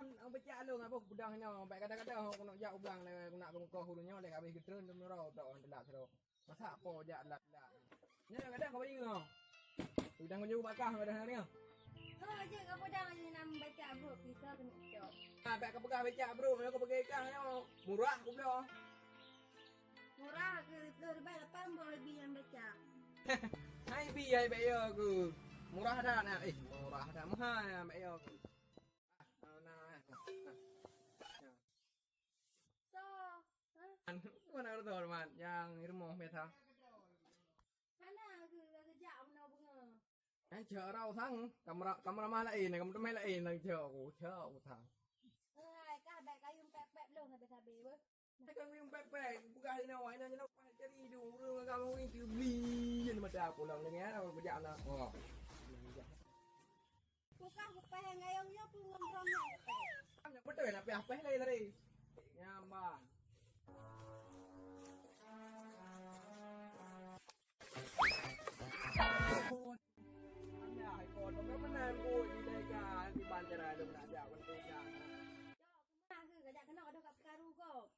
ang baca lu ngapa budangnya sampai kadang-kadang aku nak jak ubang le aku nak ke hulunya le habis getreun tu mero tok ndelak sero. Masa apa jak lat. Nya kadang kau bagi ngau. Udang ju bakah kadang ni. Kau aja kau pedang aja nak baca bro, kita kena cok. Ah, baik kau pegang baca bro, kau pergi ikan murah aku beli. Murah ke 2,800 lebih yang baca. Hai bi hai bayo aku. Murah dah nak. Murah dah mahal bayo aku. So, Mana ada tu man yang irmo meta. mana ke kerja nak bunga? Chờ đâu thằng camera mai lại này camera mai lại này chờ aku thằng. Hai, kah baik kayu pep-pep lu habis-habis ber. Kan yung pepe buka ni nawai na nak cari dulu kamu ini beli ni macam aku lang ni ada kerja nak. Oh. Bukan kupah yang ngayongnya pun ngomongnya. Yang betul nak apa lagi tadi. Nyaman. Ay, kon nó có nên vui đi đây cả thì ban cho này đừng đã dạo con tôi cả. Nah, ke kerja kena ada kat karu kau.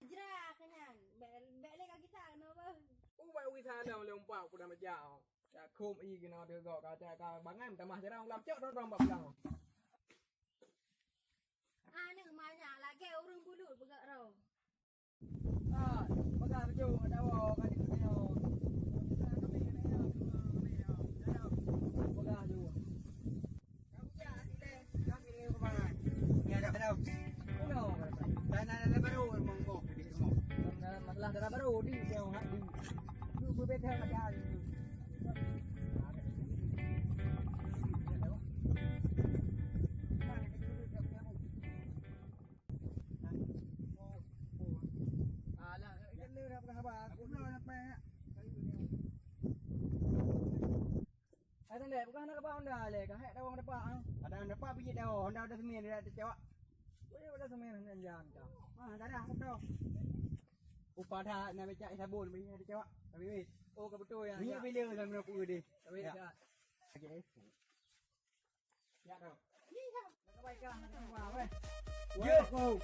Jerah kenan. Bek lek kita kena apa? Vậy uy tha nào lồng bảo của đàm dạo. Đã khôm y cái nó được gọi cả cả bắn em tầm mà thế nào làm chợ nó rong bập lòng. Anu mana lah ke orang bulut begak rau. Baga baju ada wo kan itu yo. Baga baju. Kamu ya di le, kamu ni ke mana? Ni ada đâu? Uno. Dan ada baru monggo di rumah. Masalah darah baru di jauh hati. Lu berbeda ada itu. Ada le, bukan nak apa Honda le, kahek dah orang dapat. Ada orang dapat biji dah, Honda dah semen dah terjawab. Boleh dah semen dengan jalan dah. Dah dah, betul. Upada nak baca sabun biji dah terjawab. Tapi weh, oh betul yang. Ni bila dalam aku ni. Tapi ya. Okey. Ya dah. Ni dah. Nak baiklah, nak apa weh. Weh, go.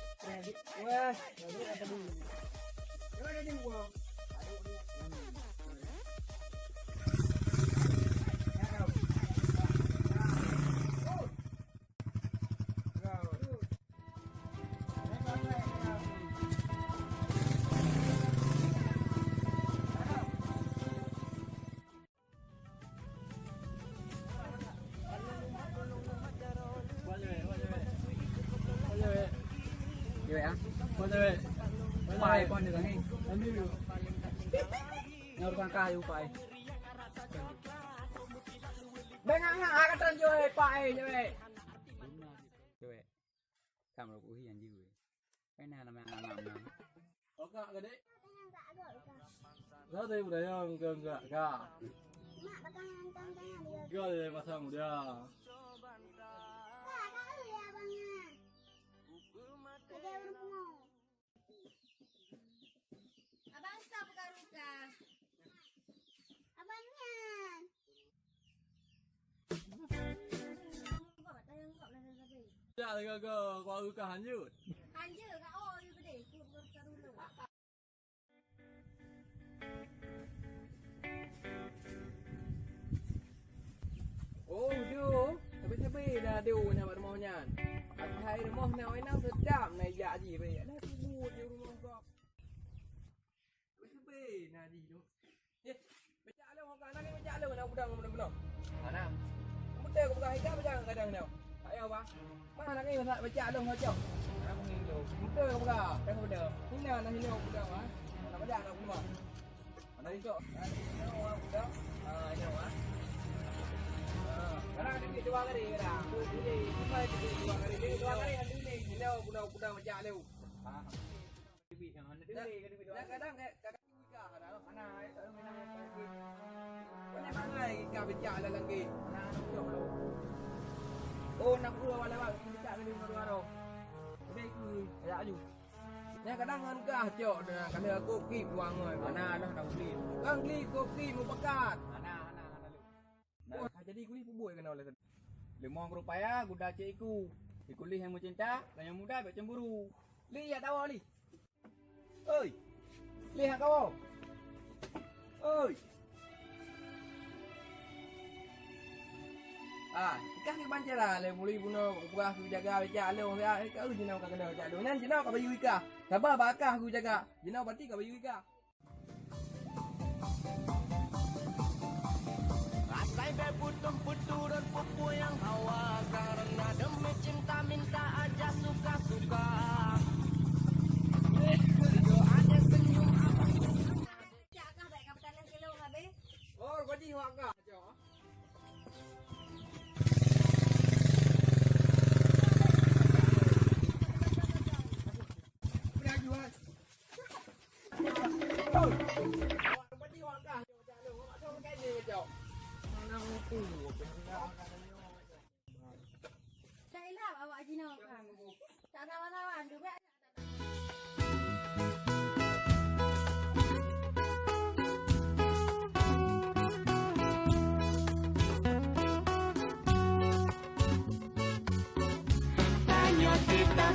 Weh, jadi ada dulu. Ada di gua. Vậy á? Con ơi, upay con được ngay. Em đi được. Nhau con ca upay. Bên ngang ngang cái chân chơi upay chơi. Chơi. Cầm rồi cũng hiền dữ. Cái nào làm nào. Có cả cái đấy. Rất đây một đấy không? Gần cả. Gak deh pasang udah. Abang stop karuka. Abangnya. Kau tak yang kau nak sampai. Ya, ke kau ke hanyut. Hanja kau oh you gede. Kau karu lu. Oh, du. Tapi dah dunya pada maunya. Hai rumah nào ấy nào sedap này dạ gì vậy? Đây buồn yêu rumah kau. Tapi nah gì tu? Ye, baca lu kau kan ni baca lu nak budang benar. Ana. Muda kau bukan hidup baca kadang ni. Tak payah apa. Mana nak ni baca lu kau cak. Aku ni lu. Muda kau bukan, dah kau dah. Hina nak hina budang ah. Nak baca nak rumah. Mana itu? Ini orang budang. Ini orang. Karena ada di dua kali dah. Ini cuma di dua kali. Di dua kali ada ini. Ini budak macam leu. Kadang nikah dah. Mana itu minang lagi. Mana bangai kau bincang lagi. Mana nak budak lu. Oh nak budak wala wala bincang lagi dua ro. Ini ku ya aju. Ni kadang kan kah cok dah. Kalau aku ki buang oi. Mana dah dah beli. Kang li kopi mau pekat. Mana lu. Jadi kulit bubuh kenal le. Le mong rupaya guda cik iku. Kulis yang cinta, dan yang muda buat cemburu. Li ya tahu li. Oi. Li hang kau. Oi. Ikan ke bancara le muli buno buah aku jaga beca le orang dia kau jinau kau kena beca lu. Nan jinau kau bayu ika. Sabar bakah aku jaga. Jinau berarti kau bayu ika. Asai beputum dan pupu yang hawa karena demi cinta minta aja suka-suka. Ada senyum apa? Cak kah baik kapitan yang kilo ngabe. Oh, kau di hak kah? Tak ilham awak Cina kan. Tak tawan-tawan juga. Hanya kita